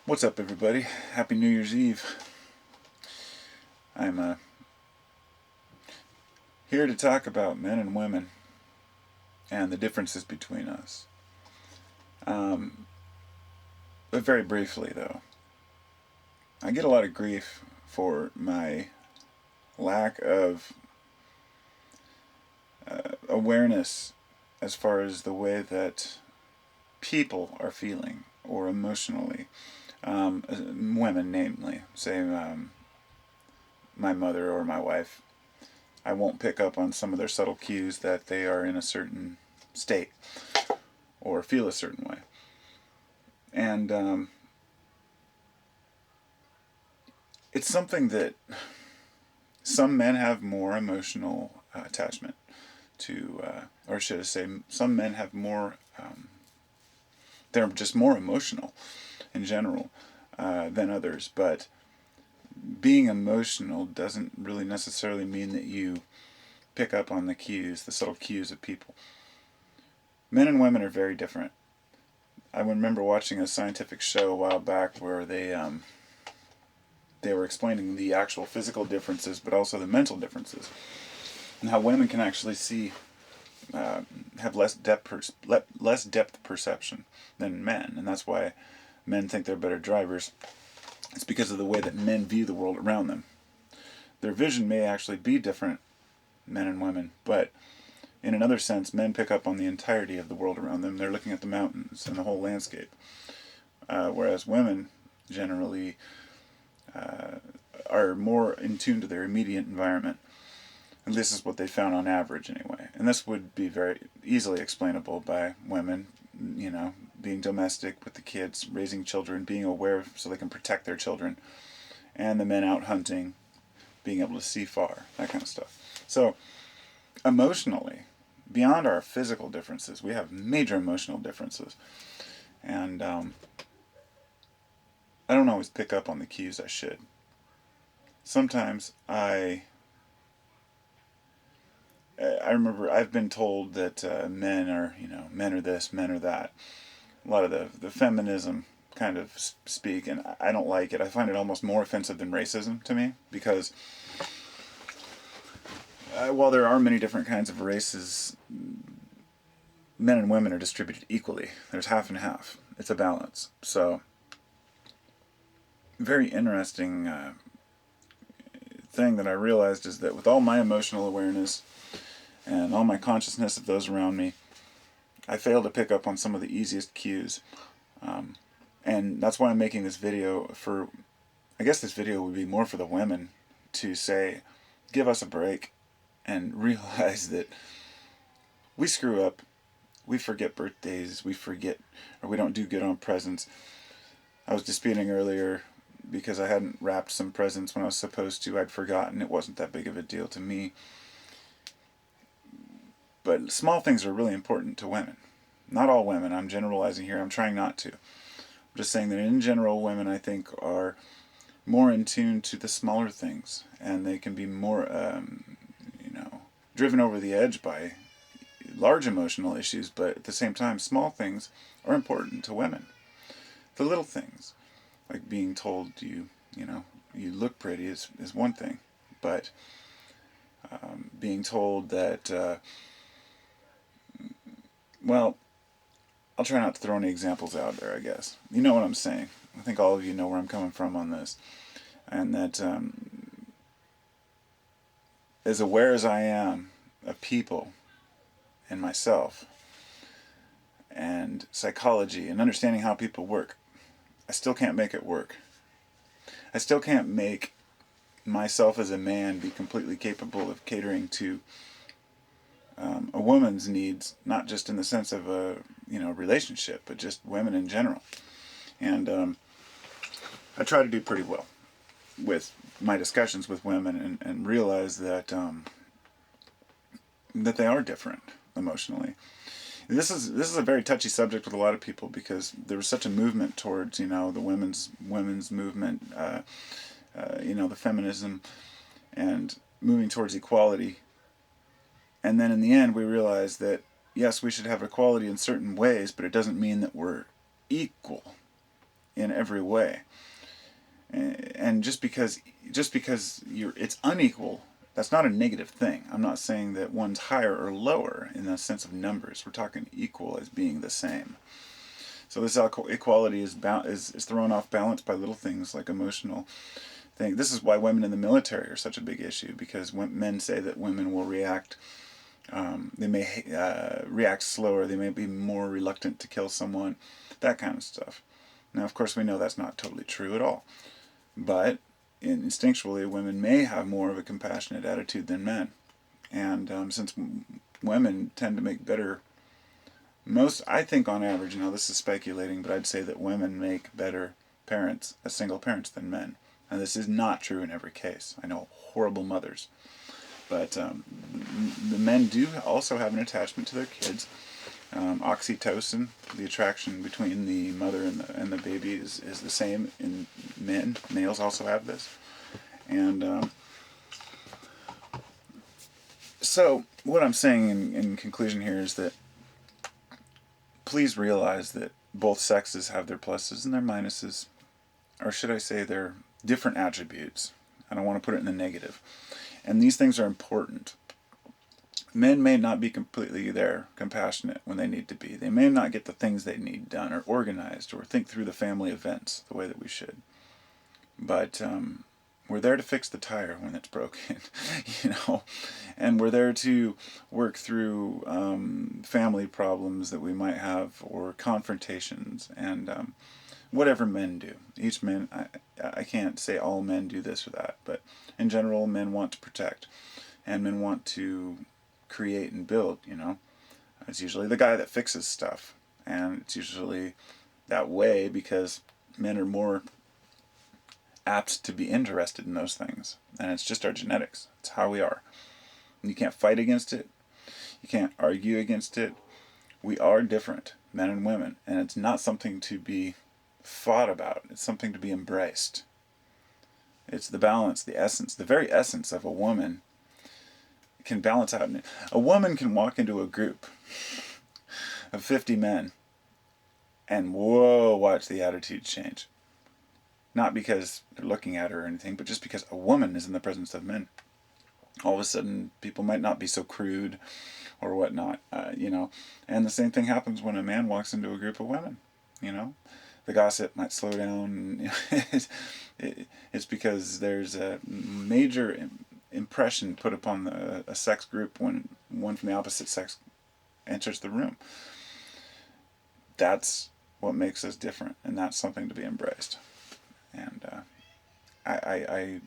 What's up, everybody? Happy New Year's Eve. I'm here to talk about men and women and the differences between us. But very briefly, though, I get a lot of grief for my lack of awareness as far as the way that people are feeling or emotionally. Women, namely, say my mother or my wife. I won't pick up on some of their subtle cues that they are in a certain state or feel a certain way. And it's something that some men have more emotional attachment to, or should I say, some men have more, they're just more emotional in general than others. But being emotional doesn't really necessarily mean that you pick up on the cues, the subtle cues of people. Men and women are very different. I remember watching a scientific show a while back where they were explaining the actual physical differences, but also the mental differences, and how women can actually see have less depth perception than men, and that's why men think they're better drivers. It's because of the way that men view the world around them. Their vision may actually be different, men and women, but in another sense, men pick up on the entirety of the world around them. They're looking at the mountains and the whole landscape, whereas women generally are more in tune to their immediate environment. And this is what they found on average, anyway. And this would be very easily explainable by women, being domestic with the kids, raising children, being aware so they can protect their children, and the men out hunting, being able to see far, that kind of stuff. So, emotionally, beyond our physical differences, we have major emotional differences. And I don't always pick up on the cues I should. Sometimes I remember I've been told that men are this, men are that. A lot of the feminism kind of speak, and I don't like it. I find it almost more offensive than racism to me, because while there are many different kinds of races, men and women are distributed equally. There's half and half. It's a balance. So, very interesting thing that I realized is that with all my emotional awareness and all my consciousness of those around me, I fail to pick up on some of the easiest cues. And that's why I'm making this video I guess this video would be more for the women to say, give us a break and realize that we screw up, we forget birthdays, we don't do good on presents. I was disputing earlier because I hadn't wrapped some presents when I was supposed to. I'd forgotten. It wasn't that big of a deal to me. But small things are really important to women. Not all women. I'm generalizing here. I'm trying not to. I'm just saying that in general, women, I think, are more in tune to the smaller things, and they can be more, driven over the edge by large emotional issues, but at the same time, small things are important to women. The little things, like being told you look pretty is one thing, but being told that, well, I'll try not to throw any examples out there, I guess. You know what I'm saying. I think all of you know where I'm coming from on this. And that as aware as I am of people and myself and psychology and understanding how people work, I still can't make it work. I still can't make myself as a man be completely capable of catering to a woman's needs, not just in the sense of a relationship, but just women in general. And I try to do pretty well with my discussions with women, and realize that that they are different emotionally. This is a very touchy subject with a lot of people, because there was such a movement towards the women's movement, the feminism, and moving towards equality. And then in the end, we realized that yes, we should have equality in certain ways, but it doesn't mean that we're equal in every way. And just because it's unequal, that's not a negative thing. I'm not saying that one's higher or lower in the sense of numbers. We're talking equal as being the same. So this equality is thrown off balance by little things like emotional things. This is why women in the military are such a big issue, because when men say that women will react, they may react slower, they may be more reluctant to kill someone, that kind of stuff. Now, of course, we know that's not totally true at all. But instinctually, women may have more of a compassionate attitude than men. And since women tend to make better, I think on average, this is speculating, but I'd say that women make better parents as single parents than men. And this is not true in every case. I know horrible mothers. But the men do also have an attachment to their kids. Oxytocin, the attraction between the mother and the baby, is the same in men. Males also have this. And so what I'm saying in conclusion here is that please realize that both sexes have their pluses and their minuses, or should I say their different attributes. I don't want to put it in the negative. And these things are important. Men may not be completely compassionate when they need to be. They may not get the things they need done or organized or think through the family events the way that we should. But we're there to fix the tire when it's broken, and we're there to work through family problems that we might have or confrontations and whatever men do. Each man, I can't say all men do this or that, but in general, men want to protect and men want to create and build, It's usually the guy that fixes stuff, and it's usually that way because men are more apt to be interested in those things, and it's just our genetics. It's how we are. And you can't fight against it. You can't argue against it. We are different, men and women, and it's not something to be fought about. It's something to be embraced. It's the balance, the essence, the very essence of a woman can balance out. A woman can walk into a group of 50 men and whoa, watch the attitude change. Not because they're looking at her or anything, but just because a woman is in the presence of men. All of a sudden, people might not be so crude or whatnot, And the same thing happens when a man walks into a group of women, The gossip might slow down. It's because there's a major impression put upon a sex group when one from the opposite sex enters the room. That's what makes us different, and that's something to be embraced. And I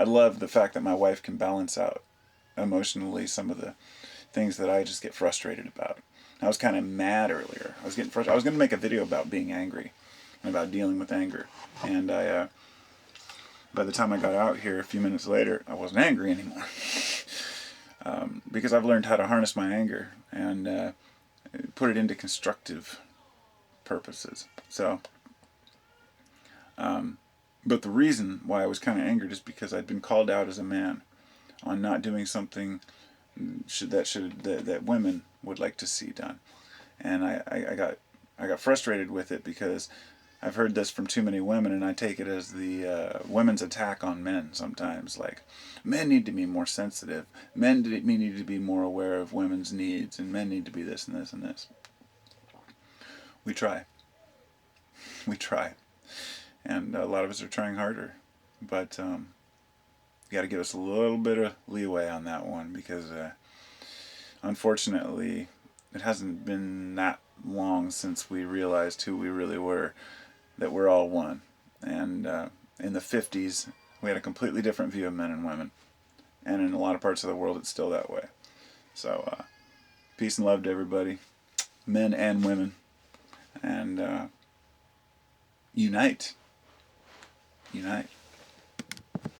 love the fact that my wife can balance out emotionally some of the things that I just get frustrated about. I was kind of mad earlier. I was getting frustrated. I was going to make a video about being angry and about dealing with anger, and by the time I got out here a few minutes later, I wasn't angry anymore. Because I've learned how to harness my anger and put it into constructive purposes. So, but the reason why I was kind of angered is because I'd been called out as a man on not doing something that women would like to see done, and I got frustrated with it because I've heard this from too many women, and I take it as the women's attack on men sometimes. Like, men need to be more sensitive. Men need to be more aware of women's needs, and men need to be this and this and this. We try. We try. And a lot of us are trying harder. But you got to give us a little bit of leeway on that one because, unfortunately, it hasn't been that long since we realized who we really were, that we're all one. And in the 50s, we had a completely different view of men and women. And in a lot of parts of the world, it's still that way. So, peace and love to everybody, men and women. And unite. Unite.